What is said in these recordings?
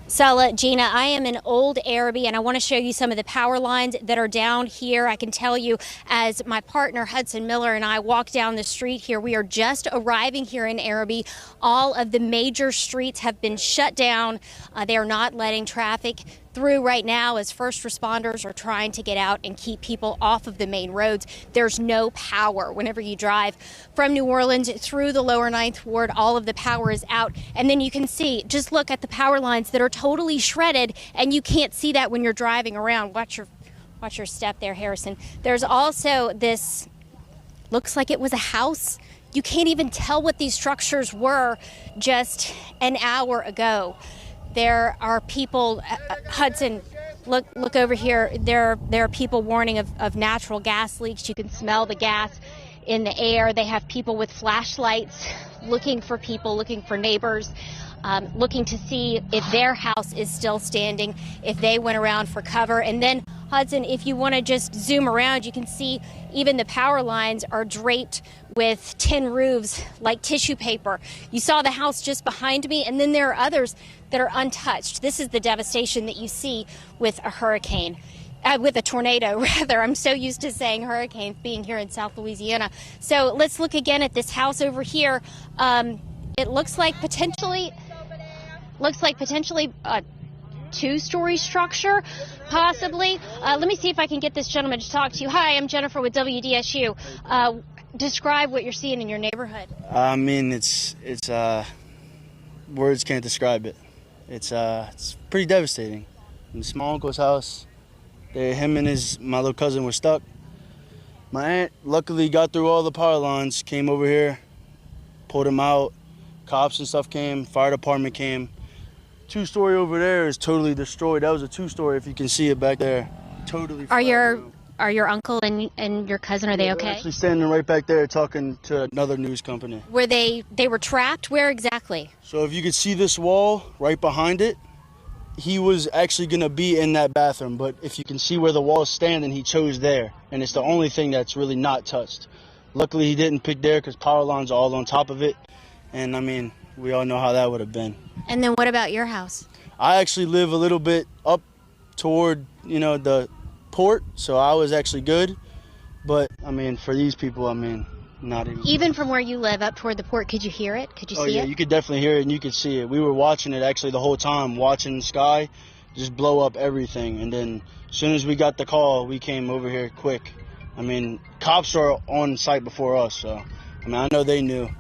Sala, Gina, I am in Old Arabi, and I want to show you some of the power lines that are down here. I can tell you, as my partner Hudson Miller and I walk down the street here, we are just arriving here in Arabi. All of the major streets have been shut down. They are not letting traffic through right now as first responders are trying to get out and keep people off of the main roads. There's no power whenever you drive from New Orleans through the lower Ninth Ward. All of the power is out, and then you can see, just look at the power lines that are totally shredded, and you can't see that when you're driving around. Watch your step there, Harrison. There's also this, looks like it was a house. You can't even tell what these structures were just an hour ago. There are people, Hudson, look over here. There are people warning of natural gas leaks. You can smell the gas in the air. They have people with flashlights looking for people, looking for neighbors, looking to see if their house is still standing, if they went around for cover. And then, Hudson, if you want to just zoom around, you can see even the power lines are draped with tin roofs like tissue paper. You saw the house just behind me, and then there are others that are untouched. This is the devastation that you see with a hurricane. With a tornado, rather. I'm so used to saying hurricane being here in South Louisiana. So let's look again at this house over here. It looks like potentially a two-story structure, possibly. Let me see if I can get this gentleman to talk to you. Hi, I'm Jennifer with WDSU. Describe what you're seeing in your neighborhood. I mean, it's words can't describe it. It's pretty devastating. In my uncle's house, him and my little cousin were stuck. My aunt luckily got through all the power lines, came over here, pulled him out. Cops and stuff came, fire department came. Two-story over there is totally destroyed. That was a two-story, if you can see it back there. Totally. Are your uncle and your cousin, are they okay? They're actually standing right back there talking to another news company. Were they were trapped? Where exactly? So if you could see this wall right behind it, he was actually going to be in that bathroom, but if you can see where the wall is standing, he chose there, and it's the only thing that's really not touched. Luckily, he didn't pick there because power lines are all on top of it, and I mean, we all know how that would have been. And then what about your house? I actually live a little bit up toward, the port, so I was actually good, but I mean, for these people, I mean, not even. Even from where you live up toward the port, could you hear it? Could you see it? Oh yeah, you could definitely hear it and you could see it. We were watching it actually the whole time, watching the sky just blow up everything. And then as soon as we got the call, we came over here quick. I mean, cops are on site before us, so I mean, I know they knew.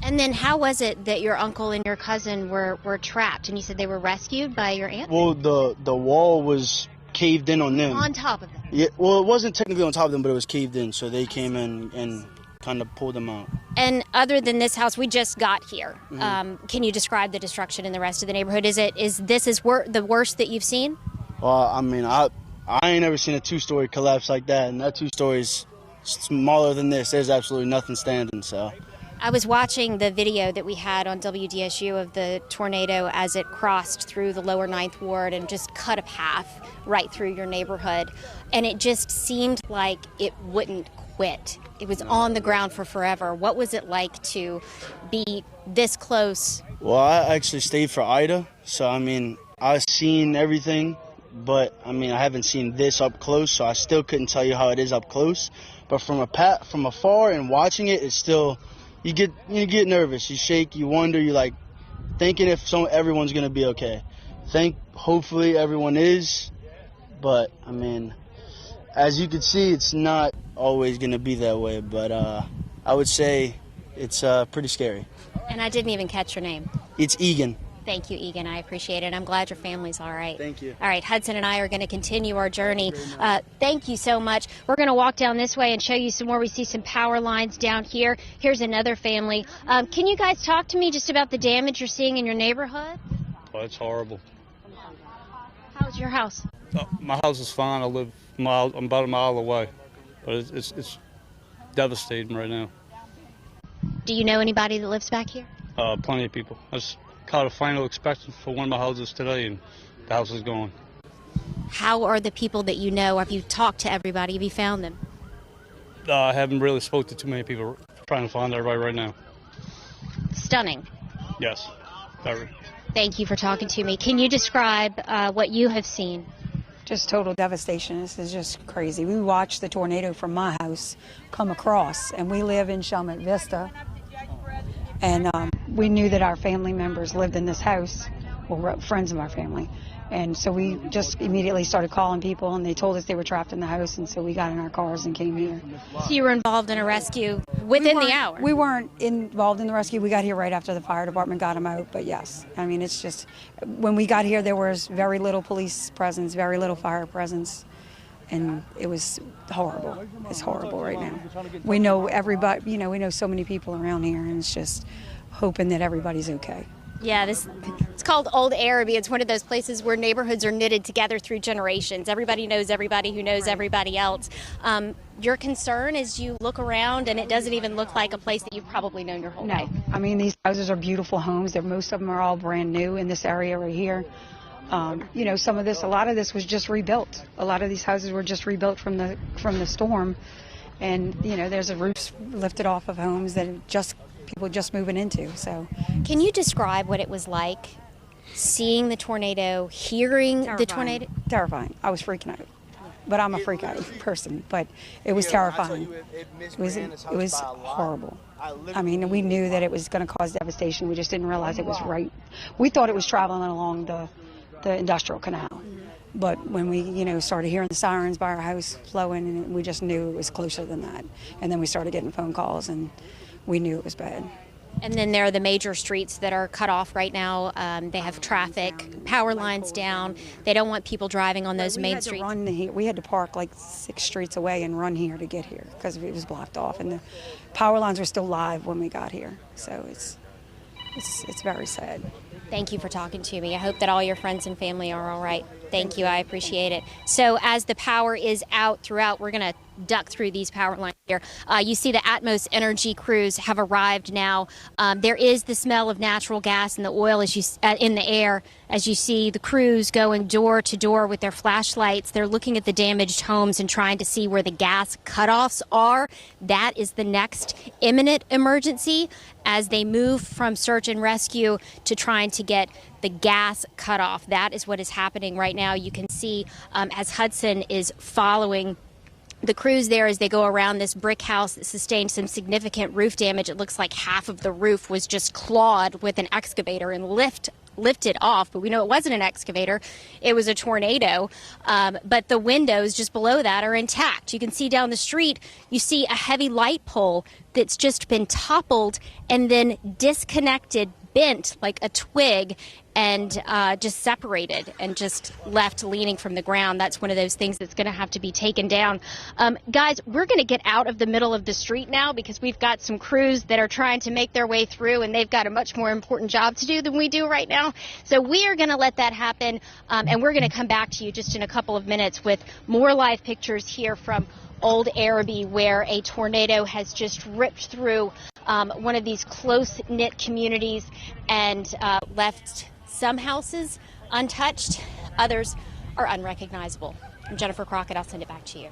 And then how was it that your uncle and your cousin were trapped? And you said they were rescued by your aunt? Well, the wall was caved in on them. On top of them? Yeah, well, it wasn't technically on top of them, but it was caved in, so they came in and kind of pulled them out. And other than this house, we just got here. Mm-hmm. Can you describe the destruction in the rest of the neighborhood? Is this the worst that you've seen? Well, I mean, I ain't never seen a two-story collapse like that, and that two-story is smaller than this. There's absolutely nothing standing, so. I was watching the video that we had on WDSU of the tornado as it crossed through the lower Ninth Ward and just cut a path right through your neighborhood. And it just seemed like it wouldn't quit. It was on the ground for forever. What was it like to be this close? Well, I actually stayed for Ida, so I mean, I've seen everything, but I mean, I haven't seen this up close, so I still couldn't tell you how it is up close. But from afar and watching it, it's still. You get nervous, you shake, you wonder, you're like thinking if everyone's gonna be okay. Hopefully everyone is, but I mean, as you can see, it's not always gonna be that way. But I would say it's pretty scary. And I didn't even catch your name. It's Egan. Thank you, Egan. I appreciate it. I'm glad your family's all right. Thank you. All right, Hudson and I are going to continue our journey. Thank you so much. We're going to walk down this way and show you some more. We see some power lines down here. Here's another family. Can you guys talk to me just about the damage you're seeing in your neighborhood? Oh, it's horrible. How's your house? My house is fine. I'm about a mile away, but it's devastating right now. Do you know anybody that lives back here? Plenty of people. I just caught a final inspection for one of my houses today, and the house is gone. How are the people that you know? Have you talked to everybody? Have you found them? I haven't really spoke to too many people. Trying to find everybody right now. Stunning. Yes, very. Thank you for talking to me. Can you describe what you have seen? Just total devastation. This is just crazy. We watched the tornado from my house come across, and we live in Chalmette Vista. And we knew that our family members lived in this house, well, friends of our family. And so we just immediately started calling people, and they told us they were trapped in the house, and so we got in our cars and came here. So you were involved in a rescue within the hour? We weren't involved in the rescue. We got here right after the fire department got them out, but yes. I mean, it's just, when we got here, there was very little police presence, very little fire presence, and it was horrible. It's horrible right now. We know everybody, we know so many people around here, and it's just hoping that everybody's okay. Yeah, it's called Old Araby. It's one of those places where neighborhoods are knitted together through generations. Everybody knows everybody who knows everybody else. Your concern is you look around and it doesn't even look like a place that you've probably known your whole life. I mean, these houses are beautiful homes. Most of them are all brand new in this area right here. A lot of this was just rebuilt. A lot of these houses were just rebuilt from the storm. And, there's a roof lifted off of homes that people just moving into. So, can you describe what it was like seeing the tornado, hearing the tornado? Terrifying. I was freaking out, but I'm a freak out person. But it was terrifying. It was horrible. I mean, we knew that it was going to cause devastation. We just didn't realize it was right. We thought it was traveling along the industrial canal. But when we, started hearing the sirens by our house flowing, and we just knew it was closer than that. And then we started getting phone calls, and we knew it was bad. And then there are the major streets that are cut off right now. They have traffic, power lines down. They don't want people driving on those main streets. We had to park like 6 streets away and run here to get here because it was blocked off. And the power lines were still live when we got here. So it's very sad. Thank you for talking to me. I hope that all your friends and family are all right. Thank you. I appreciate it. So as the power is out throughout, we're going to duck through these power lines here. You see the Atmos Energy crews have arrived now. There is the smell of natural gas and the oil in the air as you see the crews going door to door with their flashlights. They're looking at the damaged homes and trying to see where the gas cutoffs are. That is the next imminent emergency as they move from search and rescue to trying to get the gas cutoff. That is what is happening right now. You can see as Hudson is following the crews there as they go around this brick house that sustained some significant roof damage. It looks like half of the roof was just clawed with an excavator and lifted off, but we know it wasn't an excavator. It was a tornado. But the windows just below that are intact. You can see down the street, you see a heavy light pole that's just been toppled and then disconnected, bent like a twig, and just separated and just left leaning from the ground. That's one of those things that's going to have to be taken down. Guys, we're going to get out of the middle of the street now because we've got some crews that are trying to make their way through, and they've got a much more important job to do than we do right now. So we are going to let that happen, and we're going to come back to you just in a couple of minutes with more live pictures here from Old Araby, where a tornado has just ripped through one of these close-knit communities and left some houses untouched. Others are unrecognizable. I'm Jennifer Crockett. I'll send it back to you.